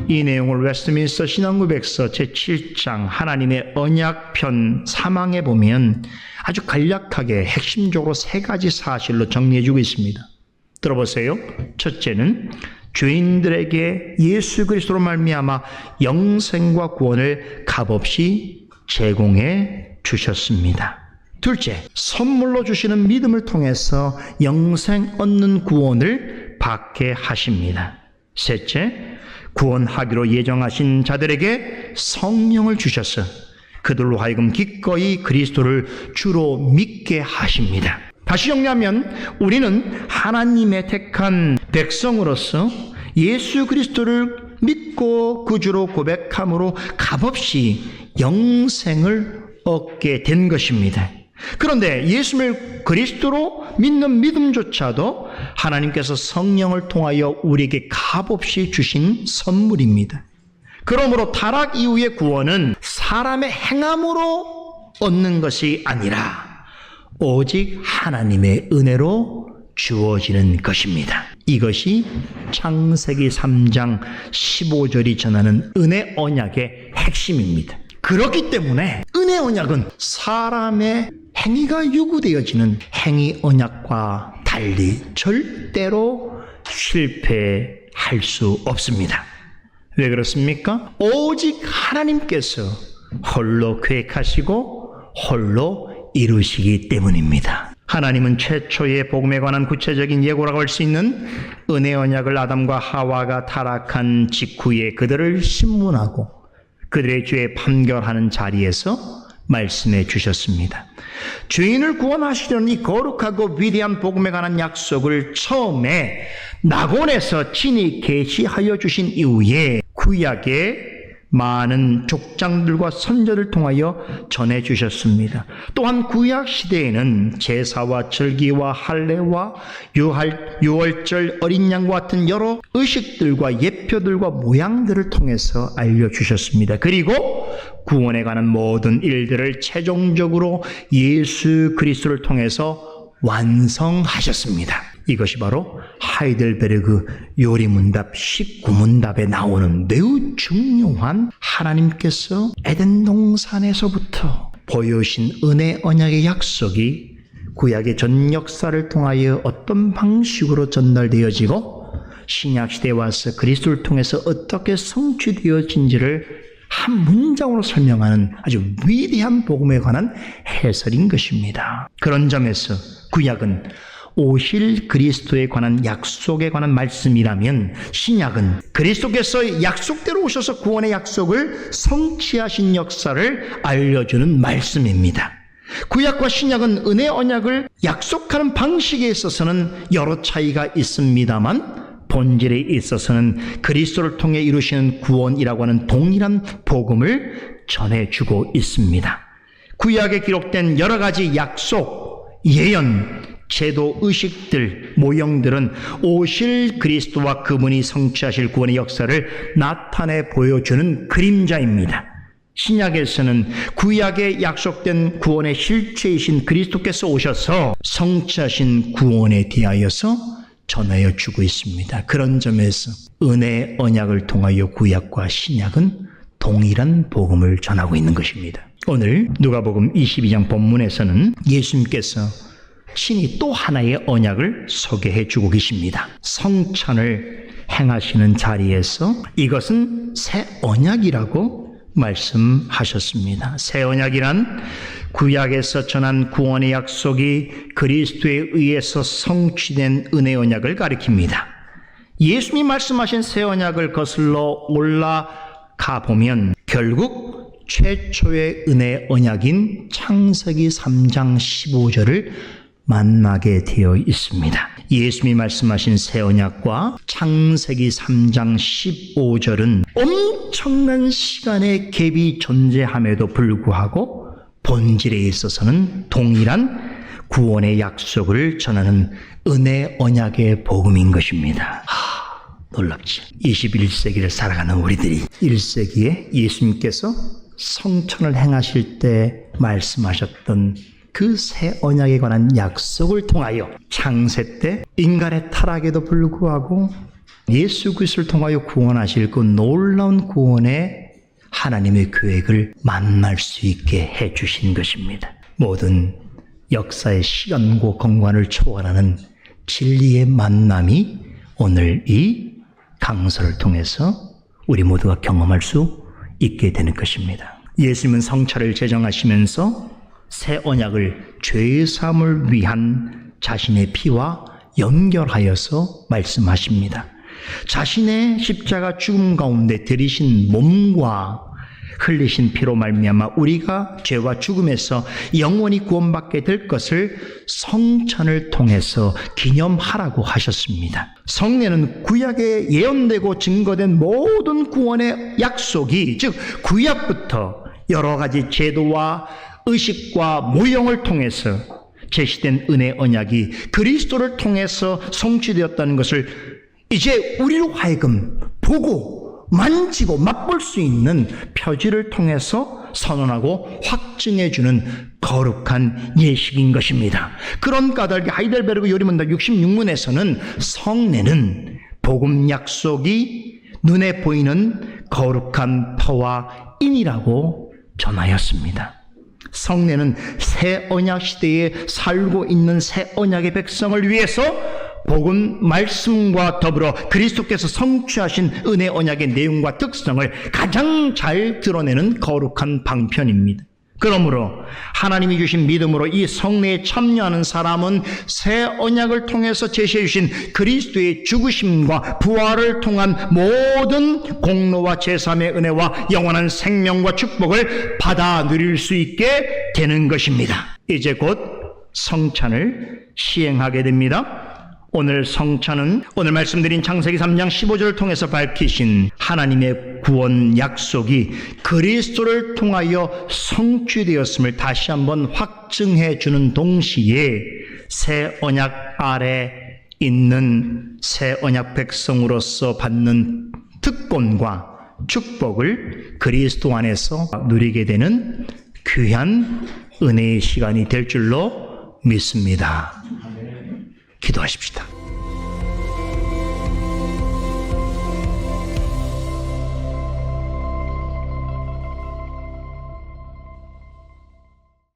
이 내용을 웨스트민스터 신앙고백서 제7장 하나님의 언약편 3항에 보면 아주 간략하게 핵심적으로 3가지 사실로 정리해주고 있습니다. 들어보세요. 첫째는 죄인들에게 예수 그리스도로 말미암아 영생과 구원을 값없이 제공해 주셨습니다. 둘째, 선물로 주시는 믿음을 통해서 영생 얻는 구원을 받게 하십니다. 셋째, 구원하기로 예정하신 자들에게 성령을 주셔서 그들로 하여금 기꺼이 그리스도를 주로 믿게 하십니다. 다시 정리하면 우리는 하나님의 택한 백성으로서 예수 그리스도를 믿고 구주로 고백함으로 값없이 영생을 얻게 된 것입니다. 그런데 예수를 그리스도로 믿는 믿음조차도 하나님께서 성령을 통하여 우리에게 값없이 주신 선물입니다. 그러므로 타락 이후의 구원은 사람의 행함으로 얻는 것이 아니라 오직 하나님의 은혜로 주어지는 것입니다. 이것이 창세기 3장 15절이 전하는 은혜 언약의 핵심입니다. 그렇기 때문에 은혜 언약은 사람의 행위가 요구되어지는 행위 언약과 달리 절대로 실패할 수 없습니다. 왜 그렇습니까? 오직 하나님께서 홀로 계획하시고 홀로 이루시기 때문입니다. 하나님은 최초의 복음에 관한 구체적인 예고라고 할 수 있는 은혜 언약을 아담과 하와가 타락한 직후에 그들을 신문하고 그들의 죄에 판결하는 자리에서 말씀해 주셨습니다. 죄인을 구원하시려는 이 거룩하고 위대한 복음에 관한 약속을 처음에 낙원에서 친히 계시하여 주신 이후에 구약의 많은 족장들과 선조를 통하여 전해 주셨습니다. 또한 구약 시대에는 제사와 절기와 할례와 유월절 어린 양과 같은 여러 의식들과 예표들과 모양들을 통해서 알려주셨습니다. 그리고 구원에 관한 모든 일들을 최종적으로 예수 그리스도를 통해서 완성하셨습니다. 이것이 바로 하이델베르그 요리문답 19문답에 나오는 매우 중요한 하나님께서 에덴 동산에서부터 보여주신 은혜 언약의 약속이 구약의 전 역사를 통하여 어떤 방식으로 전달되어지고 신약시대에 와서 그리스도를 통해서 어떻게 성취되어진지를 한 문장으로 설명하는 아주 위대한 복음에 관한 해설인 것입니다. 그런 점에서 구약은 오실 그리스도에 관한 약속에 관한 말씀이라면 신약은 그리스도께서 약속대로 오셔서 구원의 약속을 성취하신 역사를 알려주는 말씀입니다. 구약과 신약은 은혜 언약을 약속하는 방식에 있어서는 여러 차이가 있습니다만 본질에 있어서는 그리스도를 통해 이루시는 구원이라고 하는 동일한 복음을 전해주고 있습니다. 구약에 기록된 여러 가지 약속, 예언, 제도, 의식들, 모형들은 오실 그리스도와 그분이 성취하실 구원의 역사를 나타내 보여주는 그림자입니다. 신약에서는 구약에 약속된 구원의 실체이신 그리스도께서 오셔서 성취하신 구원에 대하여서 전하여 주고 있습니다. 그런 점에서 은혜 언약을 통하여 구약과 신약은 동일한 복음을 전하고 있는 것입니다. 오늘 누가복음 22장 본문에서는 예수님께서 친히 또 하나의 언약을 소개해 주고 계십니다. 성찬을 행하시는 자리에서 이것은 새 언약이라고 말씀하셨습니다. 새 언약이란 구약에서 전한 구원의 약속이 그리스도에 의해서 성취된 은혜 언약을 가리킵니다. 예수님이 말씀하신 새 언약을 거슬러 올라가 보면 결국 최초의 은혜 언약인 창세기 3장 15절을 만나게 되어 있습니다. 예수님이 말씀하신 새 언약과 창세기 3장 15절은 엄청난 시간의 갭이 존재함에도 불구하고 본질에 있어서는 동일한 구원의 약속을 전하는 은혜 언약의 복음인 것입니다. 놀랍지? 21세기를 살아가는 우리들이 1세기에 예수님께서 성천을 행하실 때 말씀하셨던 그 새 언약에 관한 약속을 통하여 창세 때 인간의 타락에도 불구하고 예수 그리스도를 통하여 구원하실 그 놀라운 구원의 하나님의 계획을 만날 수 있게 해주신 것입니다. 모든 역사의 시간과 공간을 초월하는 진리의 만남이 오늘 이 강서를 통해서 우리 모두가 경험할 수 있게 되는 것입니다. 예수님은 성찬을 제정하시면서 새 언약을 죄의 사함을 위한 자신의 피와 연결하여서 말씀하십니다. 자신의 십자가 죽음 가운데 들이신 몸과 흘리신 피로 말미암아 우리가 죄와 죽음에서 영원히 구원받게 될 것을 성찬을 통해서 기념하라고 하셨습니다. 성례는 구약에 예언되고 증거된 모든 구원의 약속이, 즉 구약부터 여러 가지 제도와 의식과 모형을 통해서 제시된 은혜 언약이 그리스도를 통해서 성취되었다는 것을 이제 우리로 하여금 보고 만지고 맛볼 수 있는 표지를 통해서 선언하고 확증해주는 거룩한 예식인 것입니다. 그런 까닭에 하이델베르그 요리문답 66문에서는 성례는 복음 약속이 눈에 보이는 거룩한 터와 인이라고 전하였습니다. 성례는 새 언약 시대에 살고 있는 새 언약의 백성을 위해서 복음 말씀과 더불어 그리스도께서 성취하신 은혜 언약의 내용과 특성을 가장 잘 드러내는 거룩한 방편입니다. 그러므로 하나님이 주신 믿음으로 이 성례에 참여하는 사람은 새 언약을 통해서 제시해 주신 그리스도의 죽으심과 부활을 통한 모든 공로와 제3의 은혜와 영원한 생명과 축복을 받아 누릴 수 있게 되는 것입니다. 이제 곧 성찬을 시행하게 됩니다. 오늘 성찬은 오늘 말씀드린 창세기 3장 15절을 통해서 밝히신 하나님의 구원 약속이 그리스도를 통하여 성취되었음을 다시 한번 확증해 주는 동시에 새 언약 아래 있는 새 언약 백성으로서 받는 특권과 축복을 그리스도 안에서 누리게 되는 귀한 은혜의 시간이 될 줄로 믿습니다. 기도하십시다.